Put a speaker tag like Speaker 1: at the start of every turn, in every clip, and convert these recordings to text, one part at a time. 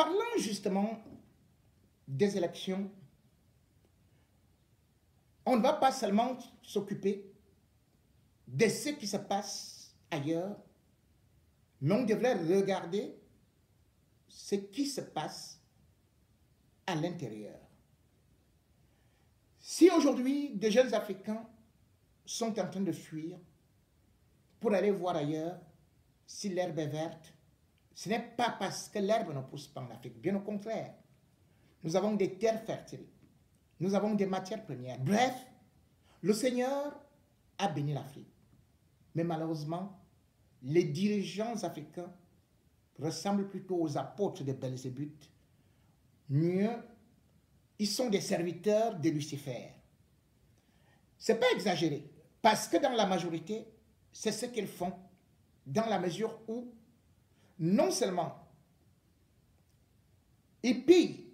Speaker 1: Parlons justement des élections. On ne va pas seulement s'occuper de ce qui se passe ailleurs, mais on devrait regarder ce qui se passe à l'intérieur. Si aujourd'hui, des jeunes Africains sont en train de fuir pour aller voir ailleurs si l'herbe est verte, ce n'est pas parce que l'herbe ne pousse pas en Afrique, bien au contraire. Nous avons des terres fertiles, nous avons des matières premières. Bref, le Seigneur a béni l'Afrique. Mais malheureusement, les dirigeants africains ressemblent plutôt aux apôtres de Belzébuth. Mieux, ils sont des serviteurs de Lucifer. Ce n'est pas exagéré, parce que dans la majorité, c'est ce qu'ils font, dans la mesure où, non seulement ils pillent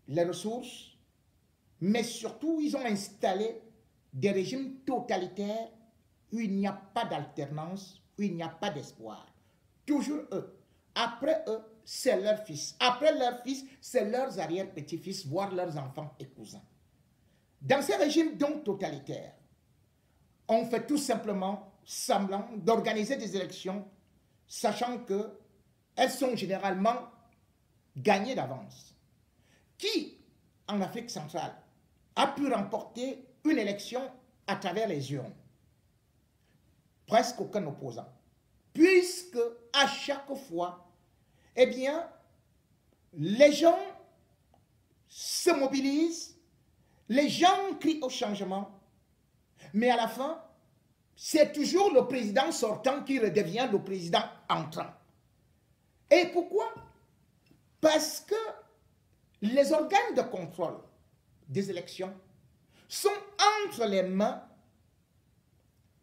Speaker 1: les ressources, mais surtout, ils ont installé des régimes totalitaires où il n'y a pas d'alternance, où il n'y a pas d'espoir. Toujours eux. Après eux, c'est leurs fils. Après leurs fils, c'est leurs arrière-petits-fils, voire leurs enfants et cousins. Dans ces régimes donc totalitaires, on fait tout simplement semblant d'organiser des élections, sachant qu'elles sont généralement gagnées d'avance. Qui, en Afrique centrale, a pu remporter une élection à travers les urnes? Presque aucun opposant. Puisque à chaque fois, eh bien, les gens se mobilisent, les gens crient au changement, mais à la fin, c'est toujours le président sortant qui redevient le président entrant. Et pourquoi? Parce que les organes de contrôle des élections sont entre les mains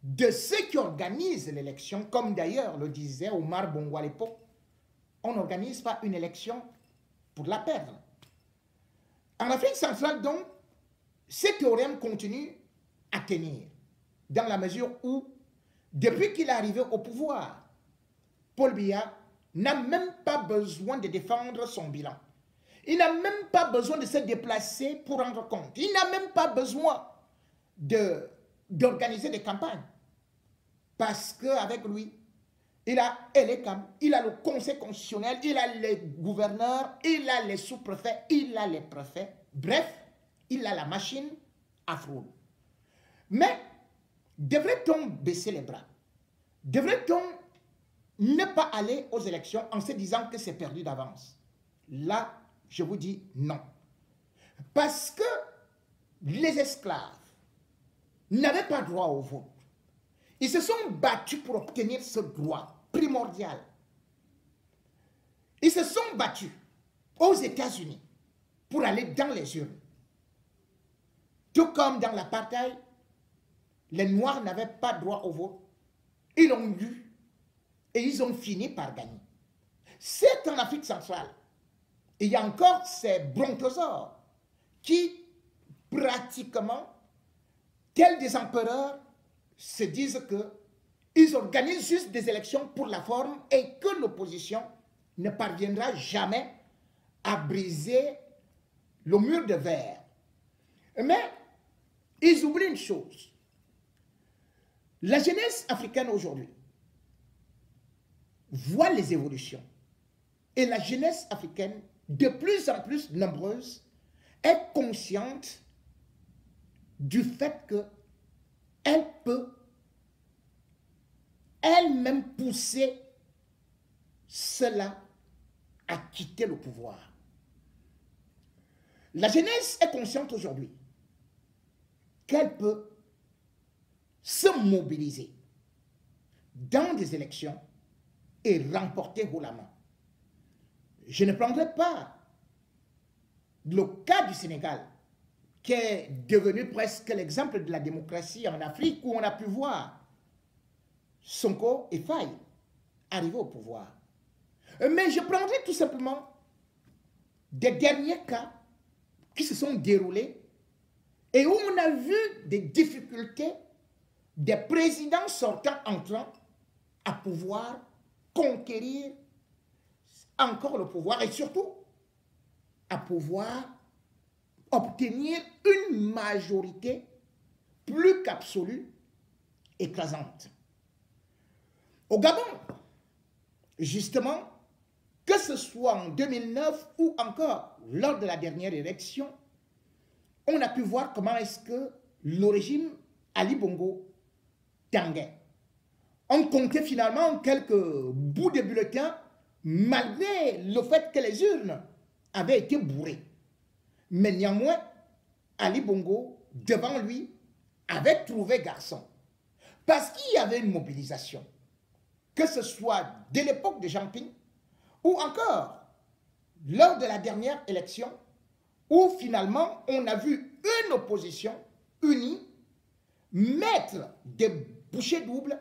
Speaker 1: de ceux qui organisent l'élection, comme d'ailleurs le disait Omar Bongo à l'époque. On n'organise pas une élection pour la perdre. En Afrique centrale, donc, ce théorème continue à tenir, dans la mesure où, depuis qu'il est arrivé au pouvoir, Paul Biya n'a même pas besoin de défendre son bilan. Il n'a même pas besoin de se déplacer pour rendre compte. Il n'a même pas besoin d'organiser des campagnes. Parce qu'avec lui, il a l'ECAM, il a le Conseil constitutionnel, il a les gouverneurs, il a les sous-préfets, il a les préfets. Bref, il a la machine à fraude. Mais devrait-on baisser les bras? Devrait-on ne pas aller aux élections en se disant que c'est perdu d'avance? Là, je vous dis non. Parce que les esclaves n'avaient pas droit au vote. Ils se sont battus pour obtenir ce droit primordial. Ils se sont battus aux États-Unis pour aller dans les urnes. Tout comme dans l'apartheid, les Noirs n'avaient pas droit au vote. Ils l'ont eu et ils ont fini par gagner. C'est en Afrique centrale. Il y a encore ces brontosaures qui, pratiquement, tels des empereurs, se disent qu'ils organisent juste des élections pour la forme et que l'opposition ne parviendra jamais à briser le mur de verre. Mais ils oublient une chose. La jeunesse africaine aujourd'hui voit les évolutions. Et la jeunesse africaine, de plus en plus nombreuse, est consciente du fait qu'elle peut elle-même pousser cela à quitter le pouvoir. La jeunesse est consciente aujourd'hui qu'elle peut se mobiliser dans des élections et remporter haut la main. Je ne prendrai pas le cas du Sénégal, qui est devenu presque l'exemple de la démocratie en Afrique, où on a pu voir Sonko et Faye arriver au pouvoir. Mais je prendrai tout simplement des derniers cas qui se sont déroulés et où on a vu des difficultés des présidents sortants entrant à pouvoir conquérir encore le pouvoir et surtout à pouvoir obtenir une majorité plus qu'absolue, écrasante. Au Gabon, justement, que ce soit en 2009 ou encore lors de la dernière élection, on a pu voir comment est-ce que le régime Ali Bongo tanguait. On comptait finalement quelques bouts de bulletins malgré le fait que les urnes avaient été bourrées. Mais néanmoins, Ali Bongo, devant lui, avait trouvé garçon. Parce qu'il y avait une mobilisation, que ce soit dès l'époque de Jean Ping ou encore lors de la dernière élection, où finalement on a vu une opposition unie mettre des bouchées doubles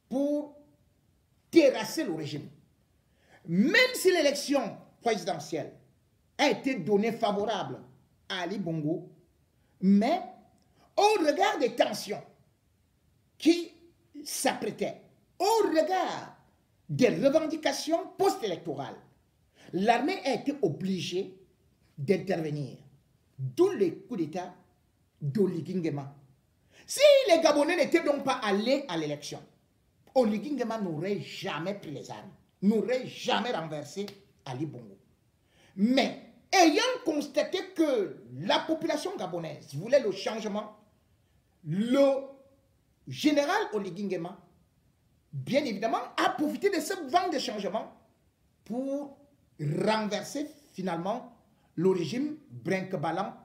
Speaker 1: pour terrasser le régime. Même si l'élection présidentielle a été donnée favorable à Ali Bongo, mais au regard des tensions qui s'apprêtaient, au regard des revendications post-électorales, l'armée a été obligée d'intervenir. D'où les coups d'État d'Oligui Nguema. Si les Gabonais n'étaient donc pas allés à l'élection, Oligui Nguema n'aurait jamais pris les armes, n'aurait jamais renversé Ali Bongo. Mais ayant constaté que la population gabonaise voulait le changement, le général Oligui Nguema, bien évidemment, a profité de ce vent de changement pour renverser finalement le régime brinque-ballant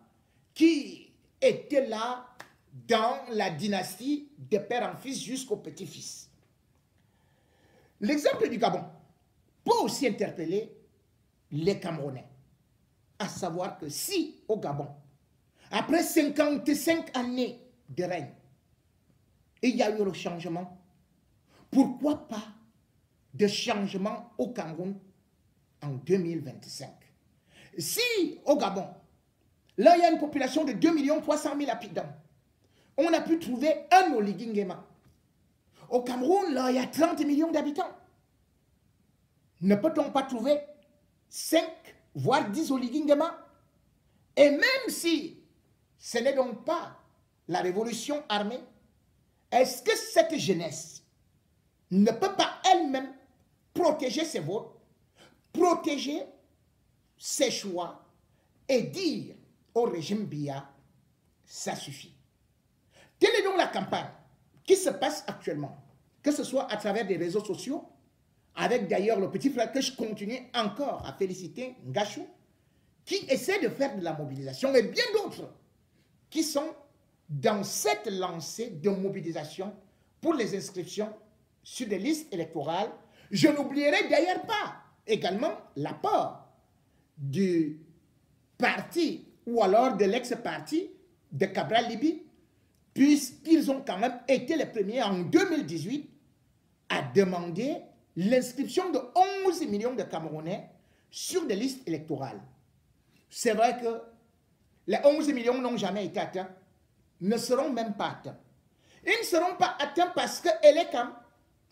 Speaker 1: qui était là dans la dynastie de père en fils jusqu'au petit-fils. L'exemple du Gabon peut aussi interpeller les Camerounais, à savoir que si au Gabon, après 55 années de règne, il y a eu le changement, pourquoi pas de changement au Cameroun en 2025? Si au Gabon, là il y a une population de 2 300 000 habitants, on a pu trouver un Oligui Nguema. Au Cameroun, là il y a 30 millions d'habitants. Ne peut-on pas trouver 5, voire 10 Oligui Nguema? Et même si ce n'est donc pas la révolution armée, est-ce que cette jeunesse ne peut pas elle-même protéger ses votes, protéger ses choix et dire au régime Biya, ça suffit? Quelle est donc la campagne qui se passe actuellement, que ce soit à travers des réseaux sociaux, avec d'ailleurs le petit frère que je continue encore à féliciter, Ngachou, qui essaie de faire de la mobilisation, et bien d'autres qui sont dans cette lancée de mobilisation pour les inscriptions sur des listes électorales. Je n'oublierai d'ailleurs pas également l'apport du parti ou alors de l'ex-parti de Cabral Libye, puisqu'ils ont quand même été les premiers en 2018 à demander l'inscription de 11 millions de Camerounais sur des listes électorales. C'est vrai que les 11 millions n'ont jamais été atteints, ne seront même pas atteints. Ils ne seront pas atteints parce que Elekam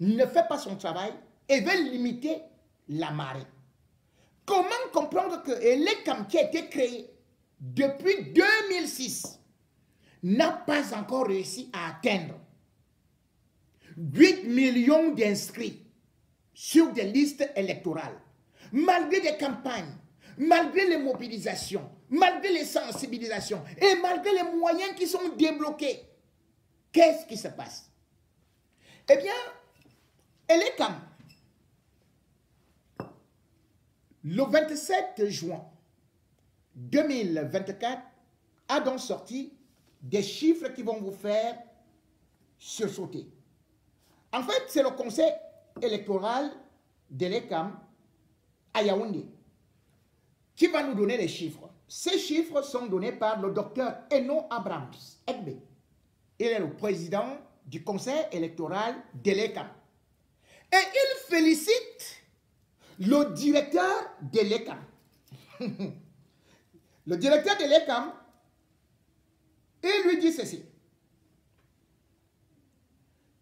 Speaker 1: ne fait pas son travail et veut limiter la marée. Comment comprendre que Elekam, qui a été créé depuis 2006, n'a pas encore réussi à atteindre 8 millions d'inscrits sur des listes électorales, malgré des campagnes, malgré les mobilisations, malgré les sensibilisations et malgré les moyens qui sont débloqués? Qu'est-ce qui se passe? Eh bien, Elekam, le 27 juin 2024, a donc sorti des chiffres qui vont vous faire sursauter. En fait, c'est le conseil électoral d'Elekam à Yaoundé qui va nous donner les chiffres. Ces chiffres sont donnés par le docteur Eno Abrams Egbe. Il est le président du conseil électoral d'Elekam. Et il félicite le directeur d'Elekam. Le directeur d'Elekam, il lui dit ceci: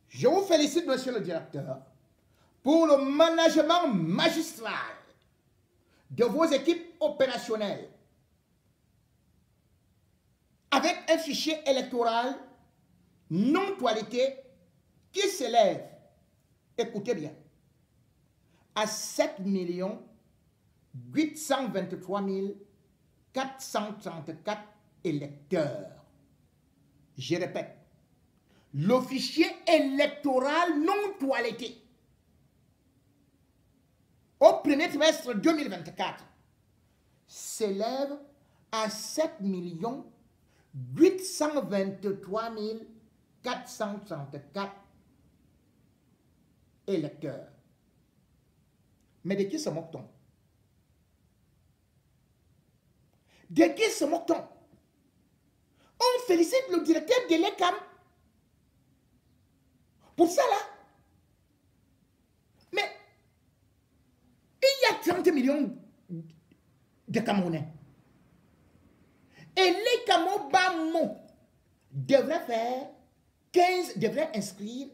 Speaker 1: je vous félicite, monsieur le directeur, pour le management magistral de vos équipes opérationnelles avec un fichier électoral non toiletté qui s'élève, écoutez bien, à 7 823 434 électeurs. Je répète, le fichier électoral non toiletté au premier trimestre 2024 s'élève à 7 823 434 électeurs. Mais de qui se moque-t-on? De qui se moque-t-on? On félicite le directeur de l'ECAM pour ça là. Mais il y a 30 millions de Camerounais. Et les Camerounais devraient inscrire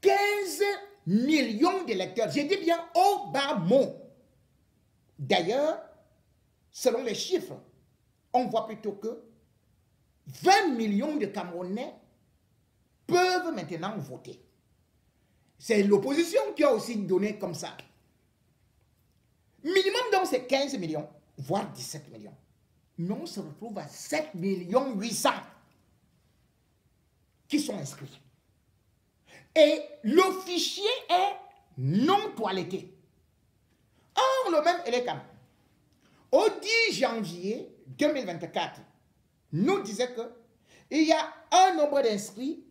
Speaker 1: 15 millions d'électeurs. J'ai dit bien au bas mot. D'ailleurs, selon les chiffres, on voit plutôt que 20 millions de Camerounais peuvent maintenant voter. C'est l'opposition qui a aussi donné comme ça. Minimum donc c'est 15 millions, voire 17 millions. Nous on se retrouve à 7 800 000 qui sont inscrits. Et le fichier est non toiletté. Or, le même ELECAM, au 10 janvier 2024, nous disait qu'il y a un nombre d'inscrits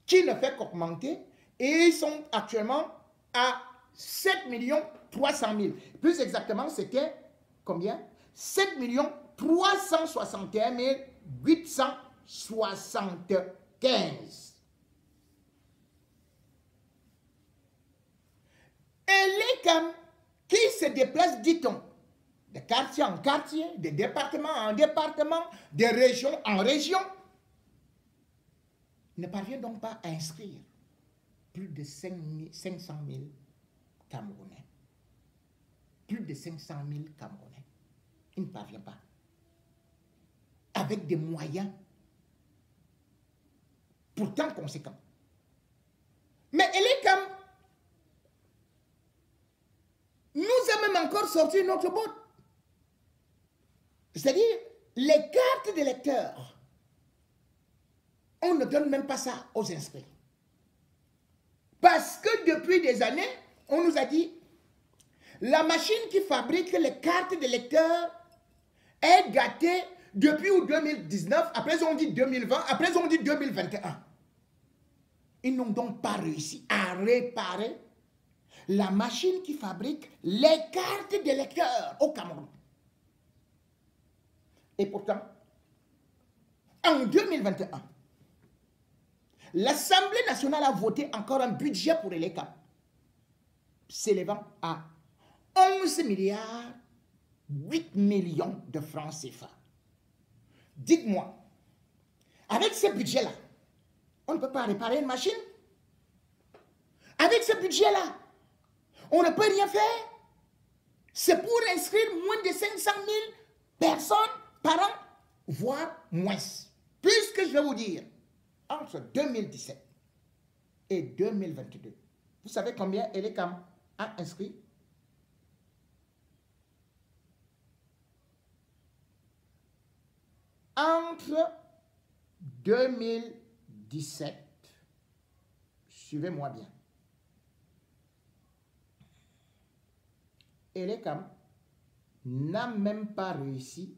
Speaker 1: qui ne fait qu'augmenter et ils sont actuellement à 7 300 000. Plus exactement, c'était combien? 7 361 875. Et l'ELECAM qui se déplace, dit-on, de quartier en quartier, de département en département, de région en région, ne parvient donc pas à inscrire plus de 500 000 Camerounais. Plus de 500 000 Camerounais. Il ne parvient pas. Avec des moyens pourtant conséquents. Mais l'ELECAM nous a même encore sorti notre botte. C'est-à-dire, les cartes d'électeurs, on ne donne même pas ça aux inscrits. Parce que depuis des années, on nous a dit, la machine qui fabrique les cartes d'électeurs est gâtée depuis 2019, après on dit 2020, après on dit 2021. Ils n'ont donc pas réussi à réparer la machine qui fabrique les cartes d'électeurs au Cameroun. Et pourtant, en 2021, l'Assemblée nationale a voté encore un budget pour l'ELECAM, s'élevant à 11 milliards 8 millions de francs CFA. Dites-moi, avec ce budget-là, on ne peut pas réparer une machine? Avec ce budget-là, on ne peut rien faire? C'est pour inscrire moins de 500 000 personnes par an, voire moins. Puisque je vais vous dire, entre 2017 et 2022, vous savez combien l'ELECAM a inscrit? Entre 2017, suivez-moi bien, l'ELECAM n'a même pas réussi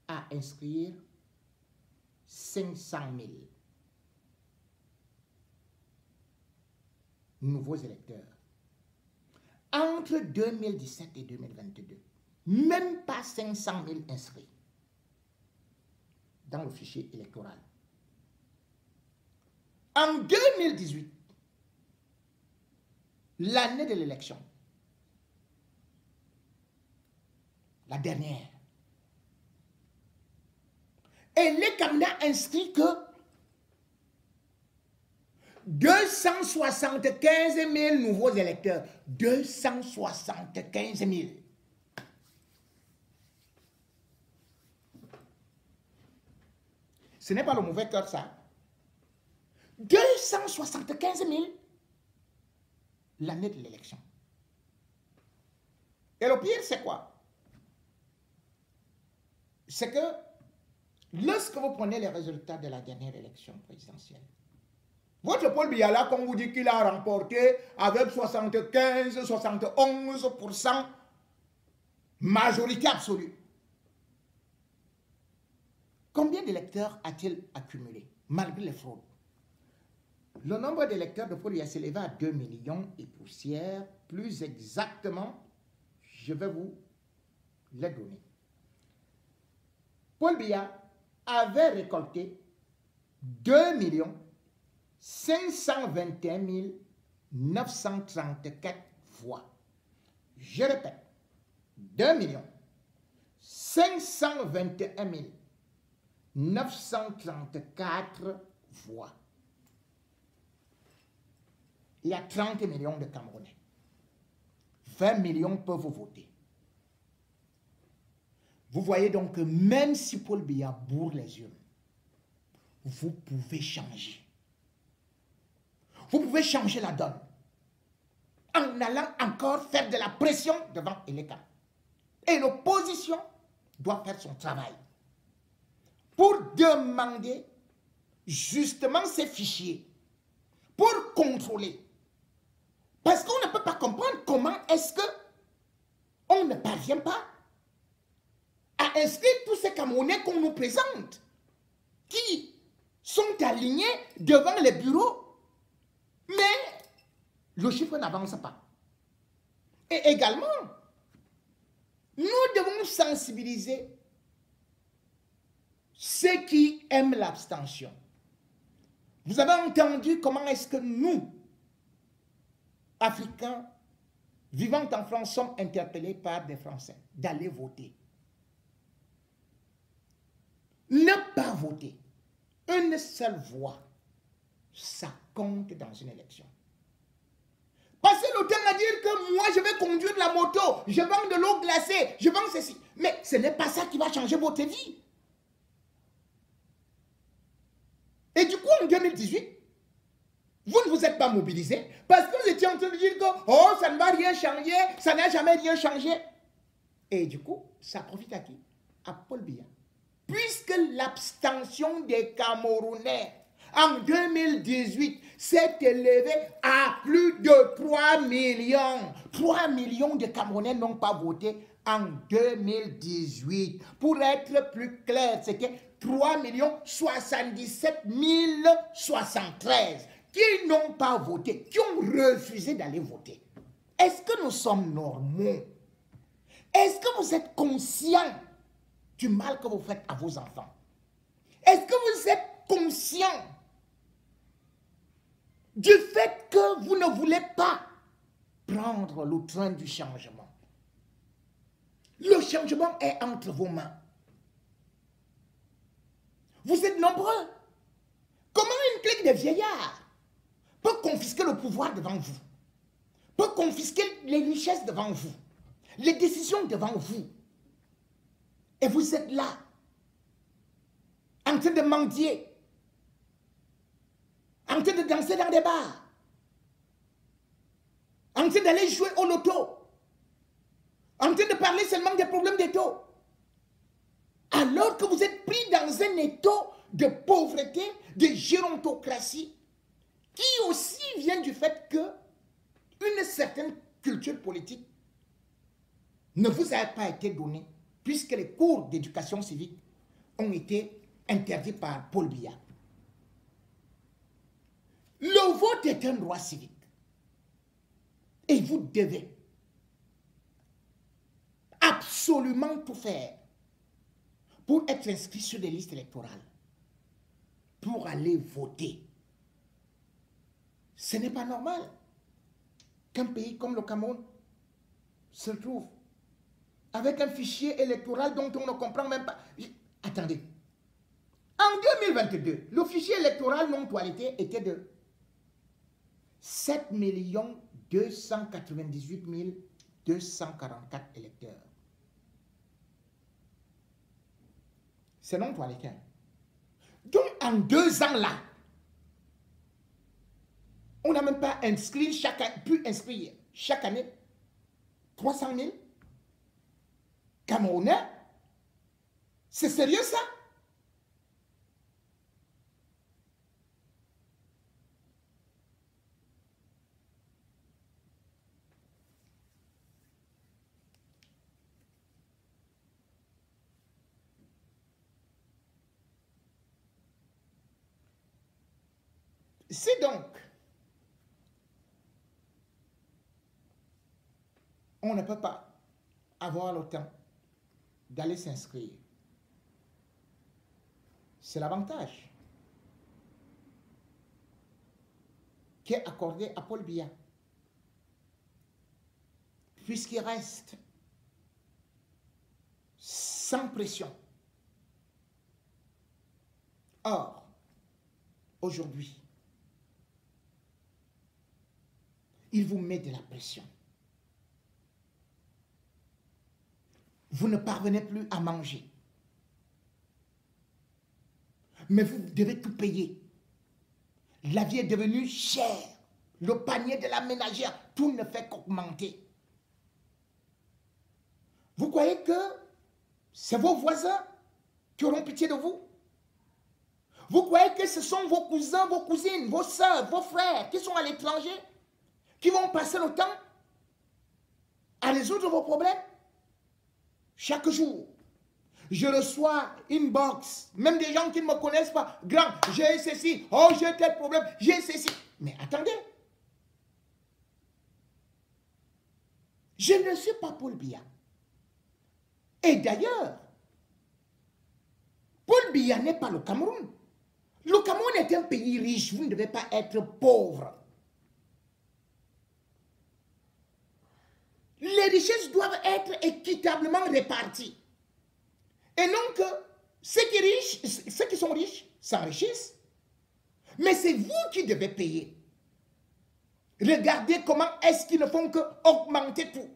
Speaker 1: à inscrire 500 000 nouveaux électeurs. Entre 2017 et 2022, même pas 500 000 inscrits dans le fichier électoral. En 2018, l'année de l'élection, la dernière, et l'ELECAM n'a inscrit que 275 000 nouveaux électeurs. 275 000. Ce n'est pas le mauvais cœur, ça. 275 000 l'année de l'élection. Et le pire, c'est quoi? C'est que lorsque vous prenez les résultats de la dernière élection présidentielle, votre Paul Biya là, qu'on vous dit qu'il a remporté avec 75-71% majorité absolue. Combien d'électeurs a-t-il accumulé, malgré les fraudes? Le nombre d'électeurs de Paul Biya s'élève à 2 millions et poussière. Plus exactement, je vais vous les donner. Paul Biya avait récolté 2 521 934 voix. Je répète, 2 521 934 voix. Il y a 30 millions de Camerounais. 20 millions peuvent voter. Vous voyez donc que même si Paul Biya bourre les urnes, vous pouvez changer. Vous pouvez changer la donne en allant encore faire de la pression devant Eleka. Et l'opposition doit faire son travail pour demander justement ces fichiers, pour contrôler. Parce qu'on ne peut pas comprendre comment est-ce que on ne parvient pas à inscrire tous ces Camerounais qu'on nous présente, qui sont alignés devant les bureaux, mais le chiffre n'avance pas. Et également, nous devons sensibiliser ceux qui aiment l'abstention. Vous avez entendu comment est-ce que nous, Africains, vivant en France, sommes interpellés par des Français d'aller voter. Ne pas voter, une seule voix, ça compte dans une élection. Passez le temps à dire que moi je vais conduire la moto, je vends de l'eau glacée, je vends ceci. Mais ce n'est pas ça qui va changer votre vie. Et du coup, en 2018, vous ne vous êtes pas mobilisé parce que vous étiez en train de dire que oh, ça ne va rien changer, ça n'a jamais rien changé. Et du coup, ça profite à qui? À Paul Biya. Puisque l'abstention des Camerounais en 2018 s'est élevée à plus de 3 millions. 3 millions de Camerounais n'ont pas voté en 2018. Pour être plus clair, c'était 3 77 073 qui n'ont pas voté, qui ont refusé d'aller voter. Est-ce que nous sommes normaux? Est-ce que vous êtes conscients du mal que vous faites à vos enfants? Est-ce que vous êtes conscient du fait que vous ne voulez pas prendre le train du changement? Le changement est entre vos mains. Vous êtes nombreux. Comment une clique de vieillards peut confisquer le pouvoir devant vous, peut confisquer les richesses devant vous, les décisions devant vous? Et vous êtes là, en train de mendier, en train de danser dans des bars, en train d'aller jouer au loto, en train de parler seulement des problèmes des taux, alors que vous êtes pris dans un étau de pauvreté, de gérontocratie, qui aussi vient du fait que une certaine culture politique ne vous a pas été donnée, puisque les cours d'éducation civique ont été interdits par Paul Biya. Le vote est un droit civique. Et vous devez absolument tout faire pour être inscrit sur des listes électorales, pour aller voter. Ce n'est pas normal qu'un pays comme le Cameroun se trouve avec un fichier électoral dont on ne comprend même pas. Attendez. En 2022, le fichier électoral non toiletté était de 7 298 244 électeurs. C'est non toiletté. Donc, en 2 ans là, on n'a même pas inscrit pu inscrire chaque année 300 000 Camerounais. C'est sérieux ça? Si donc on ne peut pas avoir le temps d'aller s'inscrire, c'est l'avantage qui est accordé à Paul Biya, puisqu'il reste sans pression. Or, aujourd'hui, il vous met de la pression. Vous ne parvenez plus à manger. Mais vous devez tout payer. La vie est devenue chère. Le panier de la ménagère, tout ne fait qu'augmenter. Vous croyez que c'est vos voisins qui auront pitié de vous? Vous croyez que ce sont vos cousins, vos cousines, vos soeurs, vos frères qui sont à l'étranger, qui vont passer le temps à résoudre vos problèmes? Chaque jour, je reçois une box, même des gens qui ne me connaissent pas. Grand, j'ai ceci, oh j'ai tel problème, j'ai ceci. Mais attendez, je ne suis pas Paul Biya. Et d'ailleurs, Paul Biya n'est pas le Cameroun. Le Cameroun est un pays riche, vous ne devez pas être pauvre. Les richesses doivent être équitablement réparties. Et non que ceux qui sont riches s'enrichissent. Mais c'est vous qui devez payer. Regardez comment est-ce qu'ils ne font que augmenter tout.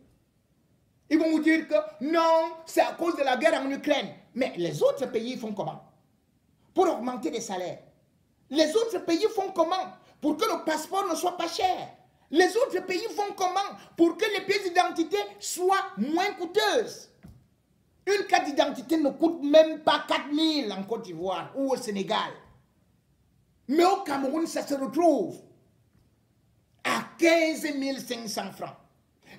Speaker 1: Ils vont vous dire que non, c'est à cause de la guerre en Ukraine. Mais les autres pays font comment? Pour augmenter les salaires. Les autres pays font comment? Pour que le passeport ne soit pas cher. Les autres pays font comment? Pour que les pièces d'identité soient moins coûteuses. Une carte d'identité ne coûte même pas 4 000 en Côte d'Ivoire ou au Sénégal. Mais au Cameroun, ça se retrouve à 15 500 francs.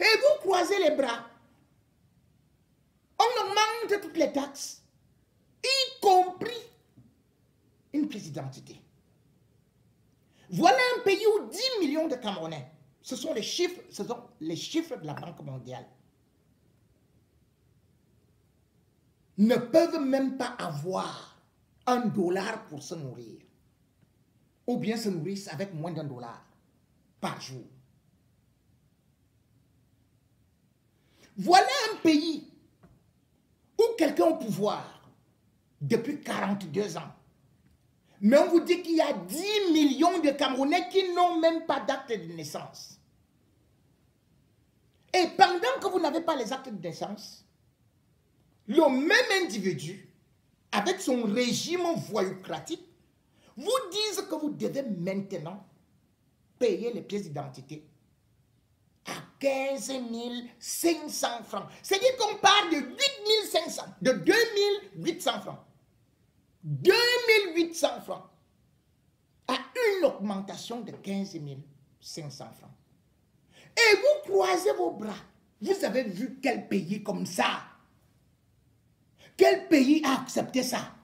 Speaker 1: Et vous croisez les bras. On augmente toutes les taxes, y compris une pièce d'identité. Voilà un pays où 10 millions de Camerounais, ce sont les chiffres de la Banque mondiale, ne peuvent même pas avoir $1 pour se nourrir. Ou bien se nourrissent avec moins d'$1 par jour. Voilà un pays où quelqu'un au pouvoir depuis 42 ans. Mais on vous dit qu'il y a 10 millions de Camerounais qui n'ont même pas d'acte de naissance. Et pendant que vous n'avez pas les actes de naissance, le même individu, avec son régime voyoucratique, vous dit que vous devez maintenant payer les pièces d'identité à 15 500 francs. C'est-à-dire qu'on parle de 8 500, de 2 800 francs. 2 800 francs à une augmentation de 15 500 francs. Et vous croisez vos bras. Vous avez vu quel pays comme ça? Quel pays a accepté ça?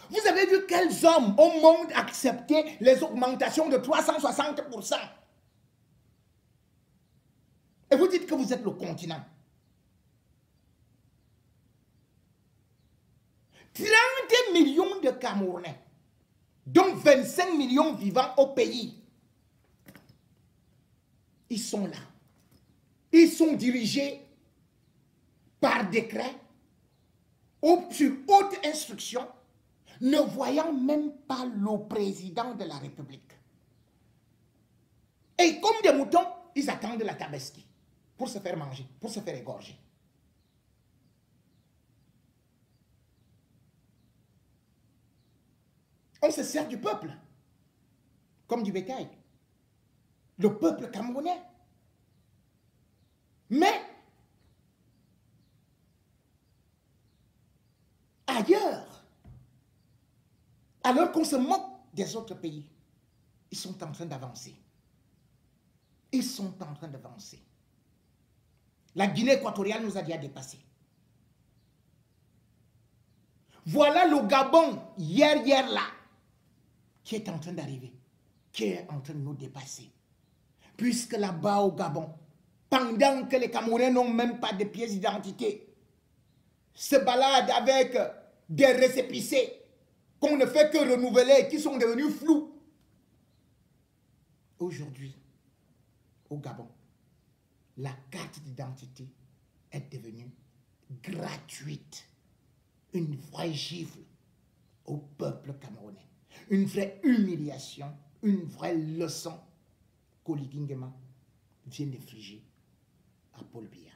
Speaker 1: Vous avez vu quels hommes au monde accepté les augmentations de 360%? Et vous dites que vous êtes le continent. 30 millions de Camerounais, dont 25 millions vivant au pays. Ils sont là. Ils sont dirigés par décret ou sur haute instruction, ne voyant même pas le président de la République. Et comme des moutons, ils attendent la tabaski pour se faire manger, pour se faire égorger. On se sert du peuple, comme du bétail. Le peuple camerounais. Mais, ailleurs, alors qu'on se moque des autres pays, ils sont en train d'avancer. Ils sont en train d'avancer. La Guinée équatoriale nous a déjà dépassés. Voilà le Gabon, hier là, qui est en train d'arriver, qui est en train de nous dépasser. Puisque là-bas au Gabon, pendant que les Camerounais n'ont même pas de pièces d'identité, se baladent avec des récépissés qu'on ne fait que renouveler, qui sont devenus flous. Aujourd'hui, au Gabon, la carte d'identité est devenue gratuite. Une vraie gifle au peuple camerounais. Une vraie humiliation, une vraie leçon qu'Oligui Nguema vient d'infliger à Paul Biya.